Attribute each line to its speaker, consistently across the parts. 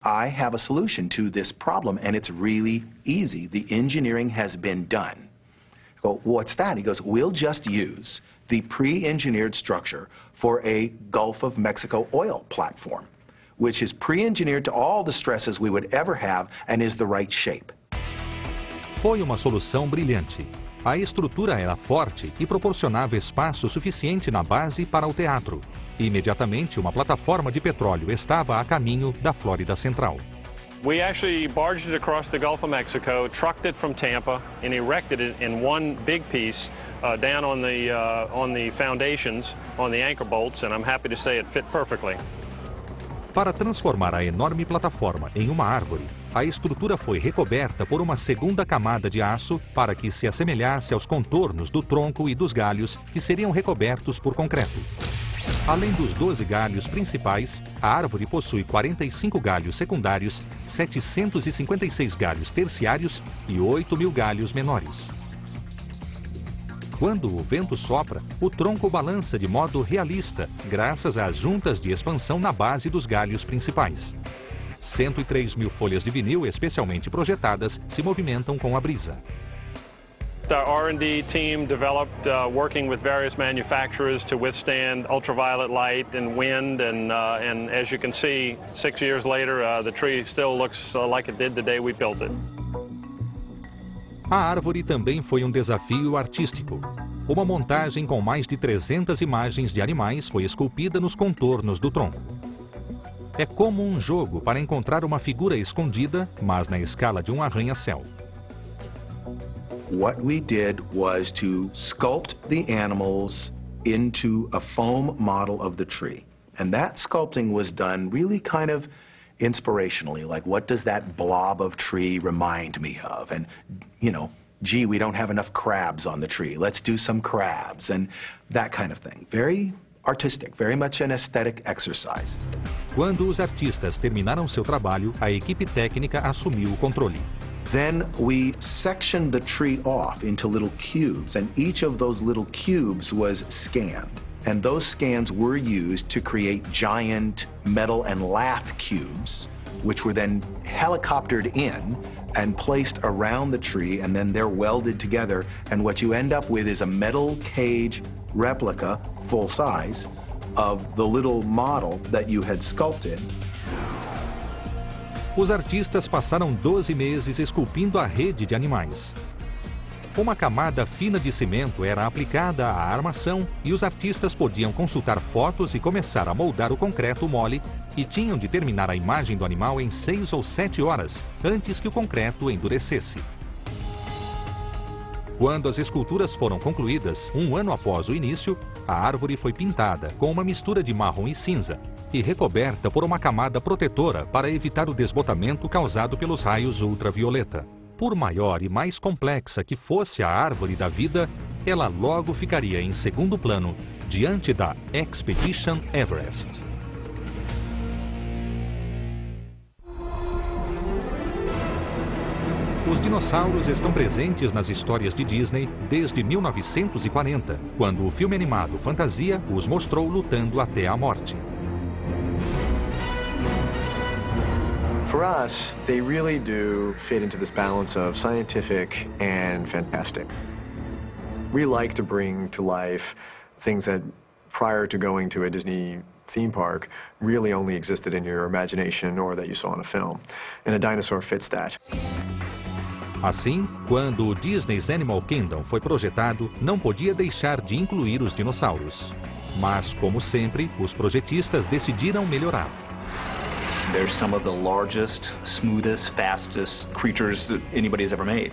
Speaker 1: I have a solution to this problem, and it's really easy. The engineering has been done. I go, what's that? He goes, we'll just use the pre-engineered structure for a Gulf of Mexico oil platform, which is pre-engineered to all the stresses we would ever have and is the right shape.
Speaker 2: Foi uma solução brilhante. A estrutura era forte e proporcionava espaço suficiente na base para o teatro. Imediatamente, uma plataforma de petróleo estava a caminho da Flórida Central.
Speaker 3: We actually barged it across the Gulf of Mexico, trucked it from Tampa, and erected it in one big piece down on the foundations, on the anchor bolts, and I'm happy to say it fit perfectly.
Speaker 2: Para transformar a enorme plataforma em uma árvore, a estrutura foi recoberta por uma segunda camada de aço para que se assemelhasse aos contornos do tronco e dos galhos que seriam recobertos por concreto. Além dos 12 galhos principais, a árvore possui 45 galhos secundários, 756 galhos terciários e 8.000 galhos menores. Quando o vento sopra, o tronco balança de modo realista, graças às juntas de expansão na base dos galhos principais. 103.000 folhas de vinil especialmente projetadas se movimentam com a brisa.
Speaker 3: The R&D team developed working with various manufacturers to withstand ultraviolet light and wind, and as you can see, 6 years later, the tree still looks like it did the day we built it.
Speaker 2: A árvore também foi um desafio artístico. Uma montagem com mais de 300 imagens de animais foi esculpida nos contornos do tronco. É como um jogo para encontrar uma figura escondida, mas na escala de um arranha-céu.
Speaker 1: What we did was to sculpt the animals into a foam model of the tree. And that sculpting was done really kind of inspirationally, like what does that blob of tree remind me of? And, you know, gee, we don't have enough crabs on the tree. Let's do some crabs and that kind of thing. Very artistic, very much an aesthetic exercise.
Speaker 2: Quando os artistas terminaram seu trabalho, a equipe técnica assumiu o controle.
Speaker 1: Then we sectioned the tree off into little cubes, and each of those little cubes was scanned. And those scans were used to create giant metal and lath cubes, which were then helicoptered in and placed around the tree, and then they're welded together. And what you end up with is a metal cage replica, full size, of the little model that you had sculpted.
Speaker 2: Os artistas passaram 12 meses esculpindo a rede de animais. Uma camada fina de cimento era aplicada à armação e os artistas podiam consultar fotos e começar a moldar o concreto mole e tinham de terminar a imagem do animal em 6 ou 7 horas, antes que o concreto endurecesse. Quando as esculturas foram concluídas, um ano após o início, a árvore foi pintada com uma mistura de marrom e cinza e recoberta por uma camada protetora para evitar o desbotamento causado pelos raios ultravioleta. Por maior e mais complexa que fosse a árvore da vida, ela logo ficaria em segundo plano diante da Expedition Everest. Os dinossauros estão presentes nas histórias de Disney desde 1940, quando o filme animado Fantasia os mostrou lutando até a morte.
Speaker 4: For us, they really do fit into this balance of scientific and fantastic. We like to bring to life things that, prior to going to a Disney theme park, really only existed in your imagination or that you saw in a film. And a dinosaur fits that.
Speaker 2: Assim, quando o Disney's Animal Kingdom foi projetado, não podia deixar de incluir os dinossauros. Mas, como sempre, os projetistas decidiram melhorar.
Speaker 5: They're some of the largest, smoothest, fastest creatures that anybody has ever made.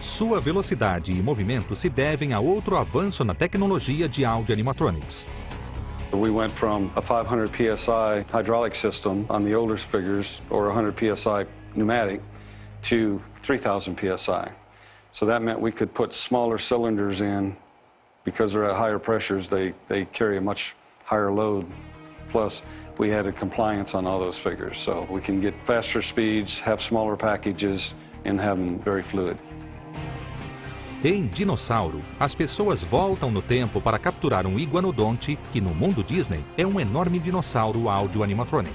Speaker 2: Sua velocidade e movimento se devem a outro avanço na tecnologia de áudio animatronics.
Speaker 6: We went from a 500 psi hydraulic system on the older figures, or 100 psi pneumatic, to 3,000 psi. So that meant we could put smaller cylinders in. Because they're at higher pressures, they carry a much higher load. Plus, we had a compliance on all those figures, so we can get faster speeds, have smaller packages, and have them very fluid.
Speaker 2: Em Dinossauro, as pessoas voltam no tempo para capturar um iguanodonte, que no mundo Disney é um enorme dinossauro áudio animatronic.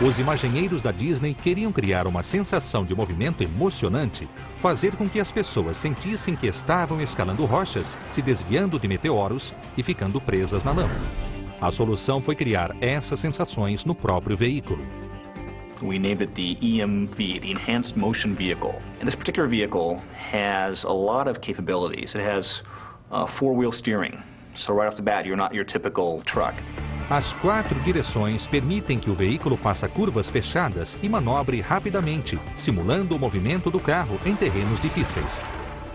Speaker 2: Os imagineiros da Disney queriam criar uma sensação de movimento emocionante, fazer com que as pessoas sentissem que estavam escalando rochas, se desviando de meteoros e ficando presas na lama. A solução foi criar essas sensações no próprio veículo.
Speaker 5: We named it the EMV, the Enhanced Motion Vehicle. And this particular vehicle has a lot of capabilities. It has four-wheel steering. So right off the bat, you're not your typical truck.
Speaker 2: As 4 direções permitem que o veículo faça curvas fechadas e manobre rapidamente, simulando o movimento do carro em terrenos difíceis.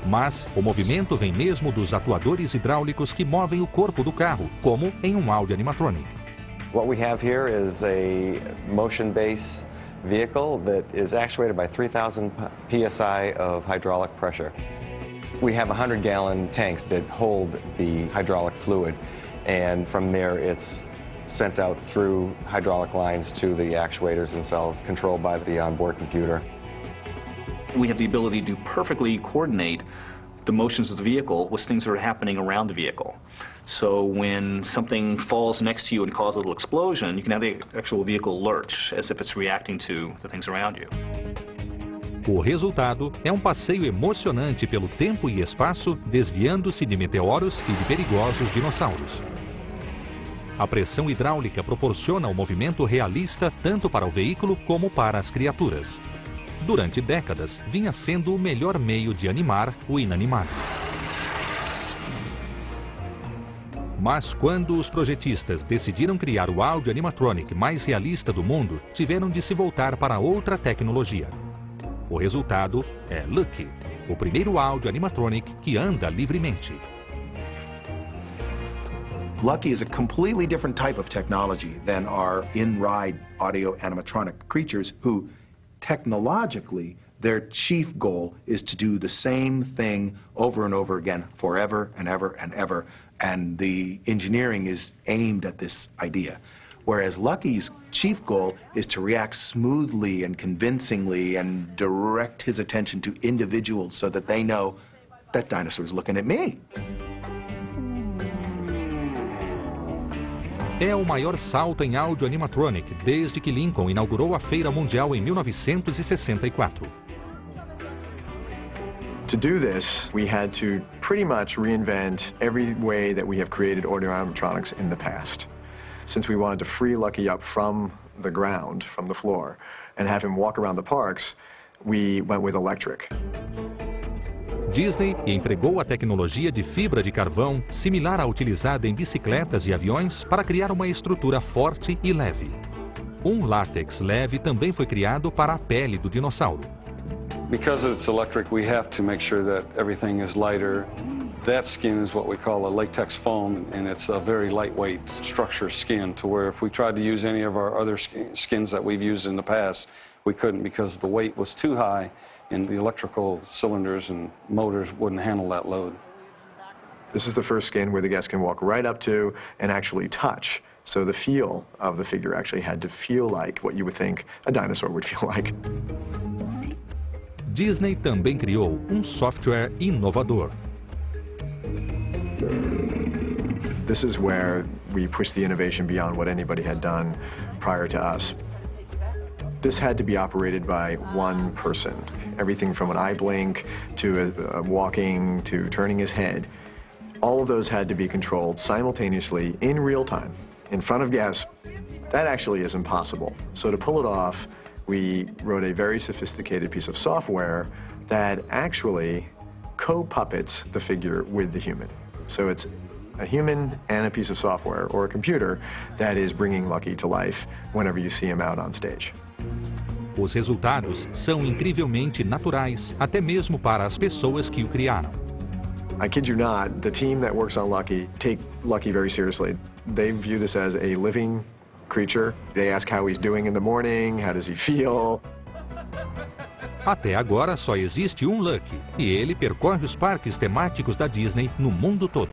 Speaker 2: Mas o movimento vem mesmo dos atuadores hidráulicos que movem o corpo do carro, como em um Audi animatronic.
Speaker 7: What we have here is a motion-based vehicle that is actuated by 3,000 psi of hydraulic pressure. We have 100-gallon tanks that hold the hydraulic fluid, and from there it's sent out through hydraulic lines to the actuators themselves, controlled by the onboard computer.
Speaker 5: We have the ability to perfectly coordinate the motions of the vehicle with things that are happening around the vehicle. So when something falls next to you and causes a little explosion, you can have the actual vehicle lurch as if it's reacting to the things around you.
Speaker 2: O resultado é um passeio emocionante pelo tempo e espaço, desviando-se de meteoros e de perigosos dinossauros. A pressão hidráulica proporciona um movimento realista tanto para o veículo como para as criaturas. Durante décadas, vinha sendo o melhor meio de animar o inanimado. Mas quando os projetistas decidiram criar o Audi animatronic mais realista do mundo, tiveram de se voltar para outra tecnologia. O resultado é Lucky, o primeiro Audi animatronic que anda livremente.
Speaker 1: Lucky is a completely different type of technology than our in-ride audio animatronic creatures who, technologically, their chief goal is to do the same thing over and over again forever and ever and ever, and the engineering is aimed at this idea. Whereas Lucky's chief goal is to react smoothly and convincingly and direct his attention to individuals so that they know that dinosaur's looking at me.
Speaker 2: É o maior salto em áudio animatronic desde que Lincoln inaugurou a Feira Mundial em 1964.
Speaker 4: To do this, we had to pretty much reinvent every way that we have created audio animatronics in the past. Since we wanted to free Lucky up from the ground, from the floor, and have him walk around the parks, we went with electric.
Speaker 2: Disney empregou a tecnologia de fibra de carvão, similar à utilizada em bicicletas e aviões, para criar uma estrutura forte e leve. Um látex leve também foi criado para a pele do dinossauro.
Speaker 6: Because it's electric, we have to make sure that everything is lighter. That skin is what we call a latex foam, and it's a very lightweight structure skin, to where if we tried to use any of our other skins that we've used in the past, we couldn't because the weight was too high and the electrical cylinders and motors wouldn't handle that load.
Speaker 4: This is the first skin where the guest can walk right up to and actually touch. So the feel of the figure actually had to feel like what you would think a dinosaur would feel like.
Speaker 2: Disney também criou um software inovador.
Speaker 4: This is where we pushed the innovation beyond what anybody had done prior to us. This had to be operated by one person. Everything from an eye blink to walking to turning his head. All of those had to be controlled simultaneously in real time in front of guests. That actually is impossible. So to pull it off, we wrote a very sophisticated piece of software that actually co-puppets the figure with the human. So it's a human and a piece of software or a computer that is bringing Lucky to life whenever you see him out on stage.
Speaker 2: Os resultados são incrivelmente naturais, até mesmo para as pessoas que o criaram.
Speaker 4: I kid you not, the team that works on Lucky take Lucky very seriously. They view this as a living creature. They ask how he's doing in the morning, how does he feel.
Speaker 2: Até agora só existe um Lucky, e ele percorre os parques temáticos da Disney no mundo todo.